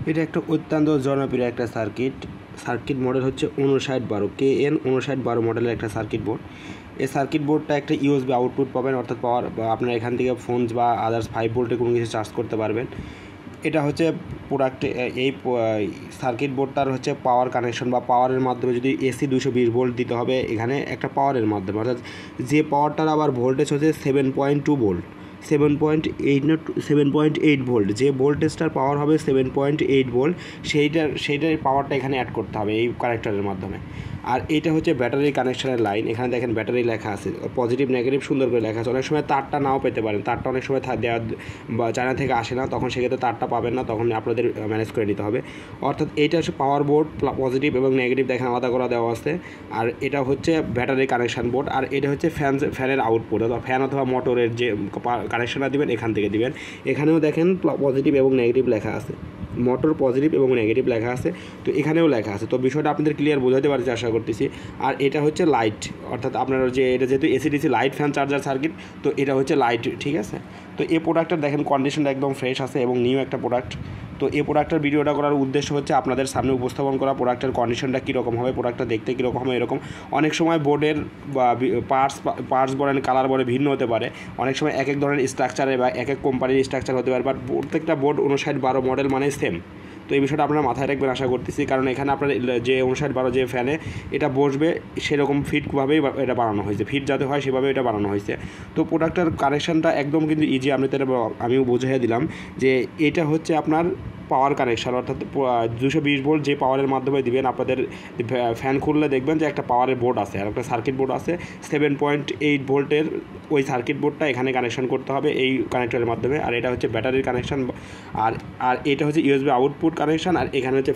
এটা একটা অত্যন্ত জনপ্রিয় একটা সার্কিট মডেল হচ্ছে 5912 KN 5912 মডেলের একটা সার্কিট বোর্ড। এই সার্কিট বোর্ডটা একটা ইউএসবি আউটপুট পাবেন, অর্থাৎ পাওয়ার বা আপনার এখান থেকে ফোনস বা আদার্স 5 ভোল্টে কোনো কিছু চার্জ করতে পারবেন। এটা হচ্ছে প্রোডাক্টে এই সার্কিট বোর্ডটার হচ্ছে পাওয়ার কানেকশন বা পাওয়ারের মাধ্যমে যদি এসি 220 ভোল্ট দিতে হবে এখানে একটা পাওয়ারের মাধ্যমে, অর্থাৎ যে পাওয়ারটার আবার ভোল্টেজ হচ্ছে 7.2 ভোল্ট, 7.8 ভোল্ট, যে ভোল্টেজটার পাওয়ার হবে 7.8 ভোল্ট, সেইটার পাওয়ারটা এখানে অ্যাড করতে হবে এই কানেক্টরের মাধ্যমে। আর এটা হচ্ছে ব্যাটারি কানেকশনের লাইন। এখানে দেখেন ব্যাটারি লেখা আছে, পজিটিভ নেগেটিভ সুন্দর করে লেখা আছে। অনেক সময় তারটা নাও পেতে পারেন, তারটা অনেক সময় দেওয়া বা চায়না থেকে আসে না, তখন সেক্ষেত্রে তারটা পাবেন না, তখন আপনাদের ম্যানেজ করে নিতে হবে। অর্থাৎ এইটা হচ্ছে পাওয়ার বোর্ড, পজিটিভ এবং নেগেটিভ দেখেন আলাদা করে দেওয়া আছে। আর এটা হচ্ছে ব্যাটারি কানেকশন বোর্ড। আর এটা হচ্ছে ফ্যানের আউটপুট, অথবা ফ্যান অথবা মোটরের যে কানেকশনটা দিবেন এখান থেকে দিবেন। এখানেও দেখেন পজিটিভ এবং নেগেটিভ লেখা আছে, মোটর পজিটিভ এবং নেগেটিভ লেখা আছে, তো এখানেও লেখা আছে। তো বিষয়টা আপনাদের ক্লিয়ার বোঝাতে পারছি আশা করতেছি। আর এটা হচ্ছে লাইট, অর্থাৎ আপনার যে এটা যেহেতু AC DC light fan charger circuit, তো এটা হচ্ছে লাইট, ঠিক আছে। তো এই প্রোডাক্টটা দেখেন কন্ডিশনটা একদম ফ্রেশ আছে এবং নিউ একটা প্রোডাক্ট। তো এই প্রোডাক্টের ভিডিওটা করার উদ্দেশ্য হচ্ছে আপনাদের সামনে উপস্থাপন করা প্রোডাক্টের কন্ডিশনটা কীরকম হবে, প্রোডাক্টটা দেখতে কীরকম হবে এরকম। অনেক সময় বোর্ডের বা পার্টস বলেন, কালার বলে ভিন্ন হতে পারে। অনেক সময় এক ধরনের স্ট্রাকচারে বা এক কোম্পানির স্ট্রাকচার হতে পারে, বাট প্রত্যেকটা বোর্ড 5912 মডেল মানে সেম। তো এই বিষয়টা আপনারা মাথায় রাখবেন আশা করতেছি, কারণ এখানে আপনার যে 5912 যে ফ্যানে এটা বসবে সেরকম ফিটভাবেই এটা বানানো হয়েছে, ফিট যাতে হয় সেভাবে এটা বানানো হয়েছে। তো প্রোডাক্টের কানেকশানটা একদম কিন্তু ইজি, আমিও বুঝিয়ে দিলাম যে এটা হচ্ছে আপনার পাওয়ার কানেকশান, অর্থাৎ 220 ভোল্ট যে পাওয়ারের মাধ্যমে দিবেন। আপনাদের ফ্যান খুললে দেখবেন যে একটা পাওয়ারের বোর্ড আছে আর একটা সার্কিট বোর্ড আছে 7.8 ভোল্টের। ওই সার্কিট বোর্ডটা এখানে কানেকশন করতে হবে এই কানেক্টরের মাধ্যমে। আর এটা হচ্ছে ব্যাটারির কানেকশান, আর এটা হচ্ছে ইউএসবি আউটপুট কানেকশান। আর এখানে হচ্ছে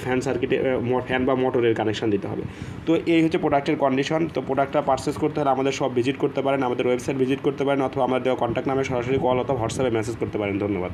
ফ্যান বা মোটরের কানেকশান দিতে হবে। তো এই হচ্ছে প্রোডাক্টের কন্ডিশন। তো প্রোডাক্টটা পারচেস করতে হলে আমাদের সব ভিজিট করতে পারেন, আমাদের ওয়েবসাইট ভিজিট করতে পারেন, অথবা আমাদের দেওয়া কন্ট্যাক্ট নামে সরাসরি কল অথবা হোয়াটসঅ্যাপে মেসেজ করতে পারেন। ধন্যবাদ।